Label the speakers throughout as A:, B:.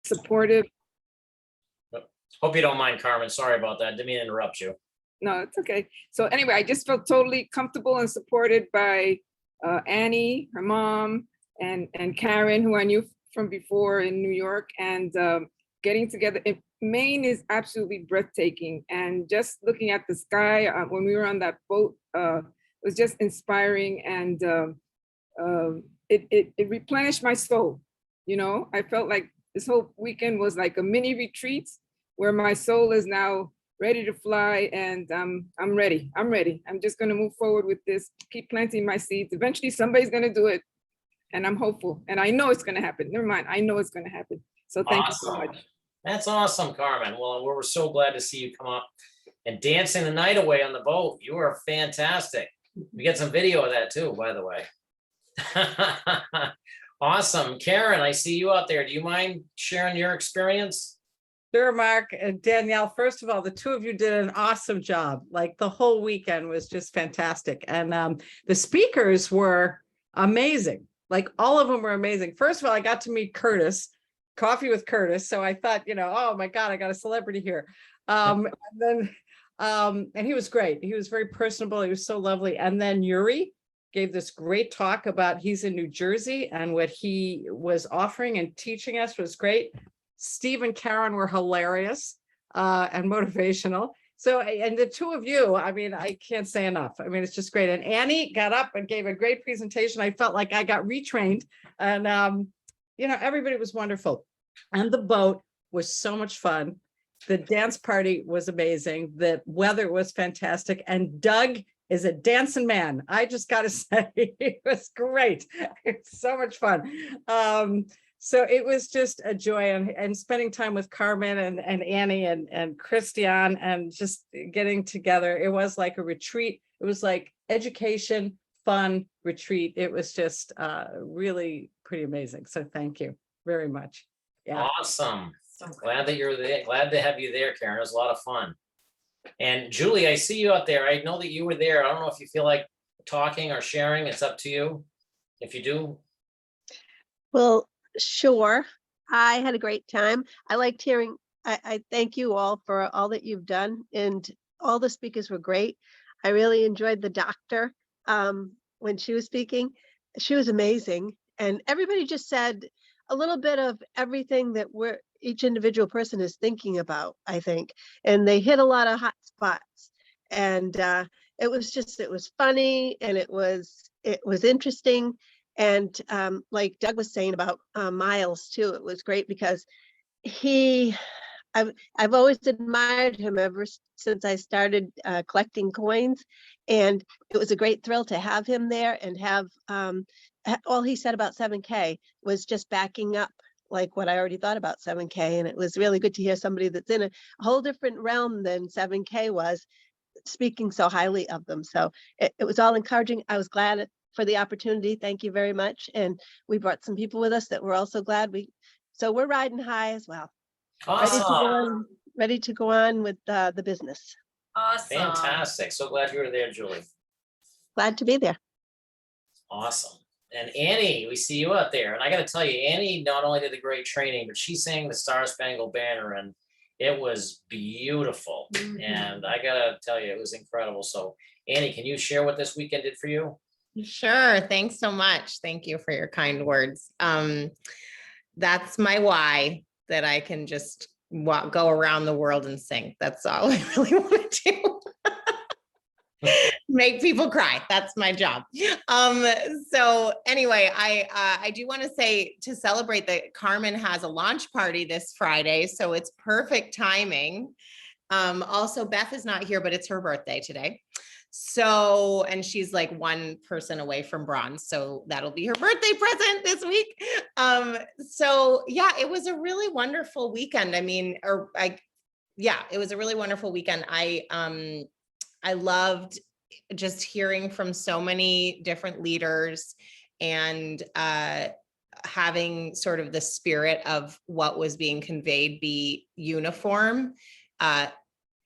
A: supportive.
B: Hope you don't mind, Carmen. Sorry about that. Didn't mean to interrupt you.
A: No, it's okay. So anyway, I just felt totally comfortable and supported by Annie, her mom, and Karen, who I knew from before in New York, and getting together. Maine is absolutely breathtaking, and just looking at the sky when we were on that boat was just inspiring, and it replenished my soul. You know, I felt like this whole weekend was like a mini retreat where my soul is now ready to fly, and I'm ready. I'm just going to move forward with this, keep planting my seeds. Eventually somebody's going to do it, and I'm hopeful, and I know it's going to happen. Never mind, I know it's going to happen. So thank you so much.
B: That's awesome, Carmen. Well, we're so glad to see you come up and dancing the night away on the boat. You are fantastic. We get some video of that too, by the way. Awesome. Karen, I see you out there. Do you mind sharing your experience?
C: Sure, Mark and Danielle. First of all, the two of you did an awesome job. Like the whole weekend was just fantastic. And the speakers were amazing. Like all of them were amazing. First of all, I got to meet Curtis, Coffee with Curtis. So I thought, you know, oh my God, I got a celebrity here. And he was great. He was very personable. He was so lovely. And then Yuri gave this great talk about he's in New Jersey, and what he was offering and teaching us was great. Steve and Karen were hilarious and motivational. So, and the two of you, I mean, I can't say enough. I mean, it's just great. And Annie got up and gave a great presentation. I felt like I got retrained, and you know, everybody was wonderful. And the boat was so much fun. The dance party was amazing. The weather was fantastic. And Doug is a dancing man. I just got to say, it was great. It's so much fun. So it was just a joy, and spending time with Carmen and Annie and Christian, and just getting together. It was like a retreat. It was like education, fun retreat. It was just really pretty amazing. So thank you very much. Yeah.
B: Awesome. So glad that you're there. Glad to have you there, Karen. It was a lot of fun. And Julie, I see you out there. I know that you were there. I don't know if you feel like talking or sharing. It's up to you. If you do.
D: Well, sure. I had a great time. I liked hearing, I thank you all for all that you've done, and all the speakers were great. I really enjoyed the doctor when she was speaking. She was amazing. And everybody just said a little bit of everything that each individual person is thinking about, I think. And they hit a lot of hot spots. And it was funny, and it was interesting. And like Doug was saying about Miles too, it was great because I've always admired him ever since I started collecting coins, and it was a great thrill to have him there, and have all he said about 7K was just backing up like what I already thought about 7K, and it was really good to hear somebody that's in a whole different realm than 7K was speaking so highly of them. So it was all encouraging. I was glad for the opportunity. Thank you very much. And we brought some people with us that we're also glad so we're riding high as well.
B: Awesome.
D: Ready to go on with the business.
E: Awesome.
B: Fantastic. So glad you were there, Julie.
D: Glad to be there.
B: Awesome. And Annie, we see you out there. And I got to tell you, Annie not only did the great training, but she sang the Star Spangled Banner, and it was beautiful.
E: Mhm.
B: And I got to tell you, it was incredible. So Annie, can you share what this weekend did for you?
E: Sure. Thanks so much. Thank you for your kind words. That's my why, that I can just go around the world and sing. That's all I really want to do. Make people cry. That's my job. So anyway, I do want to say, to celebrate, that Carmen has a launch party this Friday, so it's perfect timing. Also, Beth is not here, but it's her birthday today. So, and she's like one person away from bronze. So that'll be her birthday present this week. So yeah, it was a really wonderful weekend. I mean, it was a really wonderful weekend. I loved just hearing from so many different leaders, and having sort of the spirit of what was being conveyed be uniform,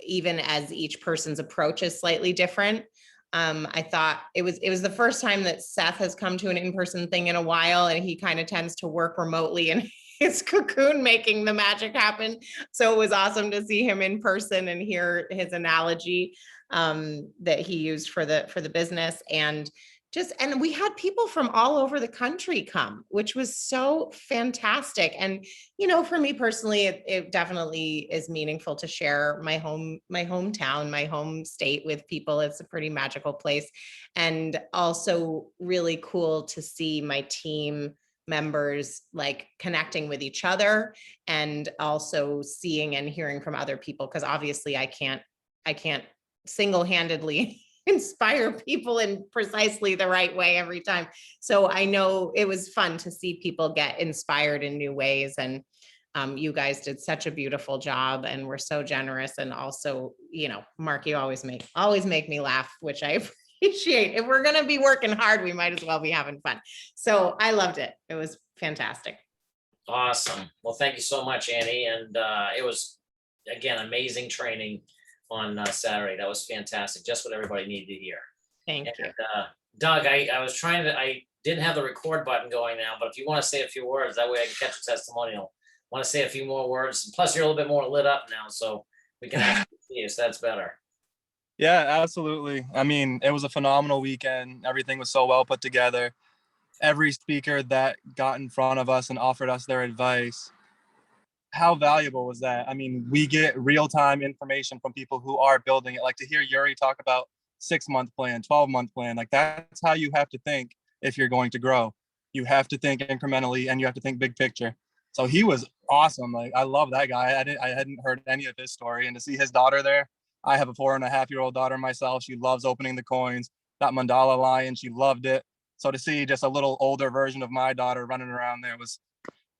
E: even as each person's approach is slightly different. I thought it was the first time that Seth has come to an in-person thing in a while, and he kind of tends to work remotely, and his cocoon making the magic happen. So it was awesome to see him in person and hear his analogy that he used for the business. And we had people from all over the country come, which was so fantastic. And, for me personally, it definitely is meaningful to share my hometown, my home state with people. It's a pretty magical place. And also really cool to see my team members like connecting with each other, and also seeing and hearing from other people. Cause obviously I can't single-handedly inspire people in precisely the right way every time. So I know it was fun to see people get inspired in new ways. And you guys did such a beautiful job and were so generous. And also, Mark, you always make me laugh, which I appreciate. If we're going to be working hard, we might as well be having fun. So I loved it. It was fantastic.
B: Awesome. Well, thank you so much, Annie. And it was, again, amazing training on Saturday. That was fantastic. Just what everybody needed to hear.
E: Thank you.
B: Doug, I didn't have the record button going now, but if you want to say a few words, that way I can catch a testimonial. Want to say a few more words? Plus, you're a little bit more lit up now, so we can actually see you. So that's better.
F: Yeah, absolutely. I mean, it was a phenomenal weekend. Everything was so well put together. Every speaker that got in front of us and offered us their advice, how valuable was that? I mean, we get real-time information from people who are building it. Like to hear Yuri talk about 6-month plan, 12-month plan, like that's how you have to think if you're going to grow. You have to think incrementally and you have to think big picture. So he was awesome. Like, I love that guy. I hadn't heard any of his story, and to see his daughter there. I have a 4.5-year-old daughter myself. She loves opening the coins. That mandala lion, she loved it. So to see just a little older version of my daughter running around there was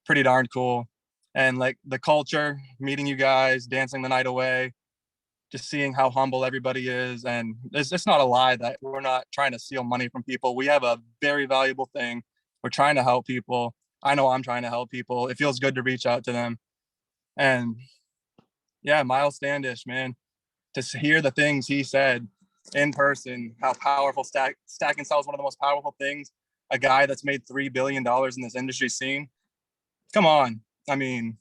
F: pretty darn cool. And like the culture, meeting you guys, dancing the night away, just seeing how humble everybody is. And it's not a lie that we're not trying to steal money from people. We have a very valuable thing. We're trying to help people. I know I'm trying to help people. It feels good to reach out to them. And yeah, Miles Standish, man, to hear the things he said in person, how powerful Stack and Sell is one of the most powerful things. A guy that's made $3 billion in this industry scene. Come on. I mean,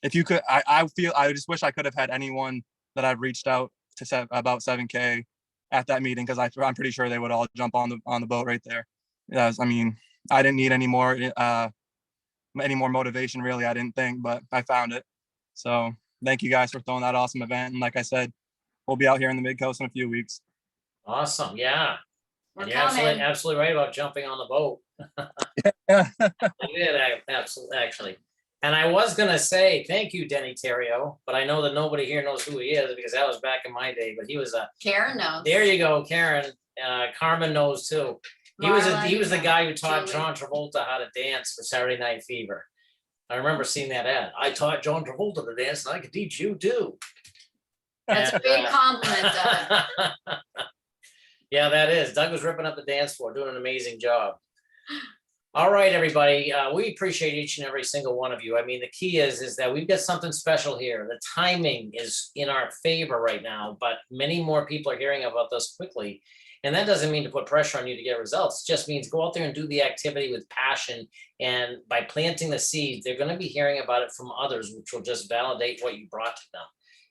F: if you could, I just wish I could have had anyone that I've reached out to about 7K at that meeting, because I'm pretty sure they would all jump on the boat right there. I mean, I didn't need any more motivation, really. I didn't think, but I found it. So thank you guys for throwing that awesome event. And like I said, we'll be out here in the Mid-Coast in a few weeks.
B: Awesome. Yeah.
G: We're
B: And you're
G: coming.
B: absolutely right about jumping on the boat.
F: Yeah.
B: I did, absolutely, actually. And I was going to say, thank you, Denny Terrio, but I know that nobody here knows who he is because that was back in my day, but he was
G: Karen knows.
B: there you go, Karen. Carmen knows too. He was the
G: Marla,
B: guy who taught
G: Julie.
B: John Travolta how to dance for Saturday Night Fever. I remember seeing that ad. I taught John Travolta to dance and I could teach you too.
G: That's a big compliment, Doug.
B: Yeah, that is. Doug was ripping up the dance floor, doing an amazing job. All right, everybody. We appreciate each and every single one of you. I mean, the key is that we've got something special here. The timing is in our favor right now, but many more people are hearing about this quickly. And that doesn't mean to put pressure on you to get results. It just means go out there and do the activity with passion. And by planting the seeds, they're going to be hearing about it from others, which will just validate what you brought to them.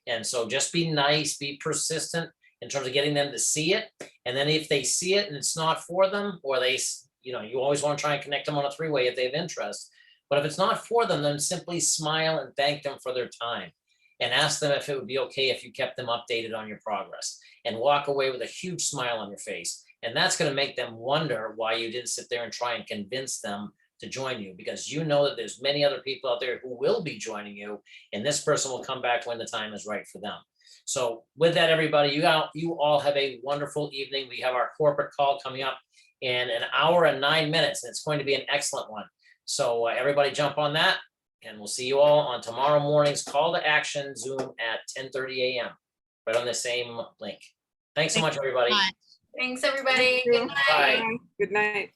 B: And so just be nice, be persistent in terms of getting them to see it. And then if they see it and it's not for them, or they, you always want to try and connect them on a three-way if they have interest. But if it's not for them, then simply smile and thank them for their time and ask them if it would be okay if you kept them updated on your progress, and walk away with a huge smile on your face. And that's going to make them wonder why you didn't sit there and try and convince them to join you, because you know that there's many other people out there who will be joining you, and this person will come back when the time is right for them. So with that, everybody, you all have a wonderful evening. We have our corporate call coming up in 1 hour and 9 minutes, and it's going to be an excellent one. So everybody jump on that, and we'll see you all on tomorrow morning's call to action Zoom at 10:30 a.m. right on the same link. Thanks so much, everybody.
G: Thanks, everybody.
A: Thank you.
G: Good night.
B: Bye.
A: Good night.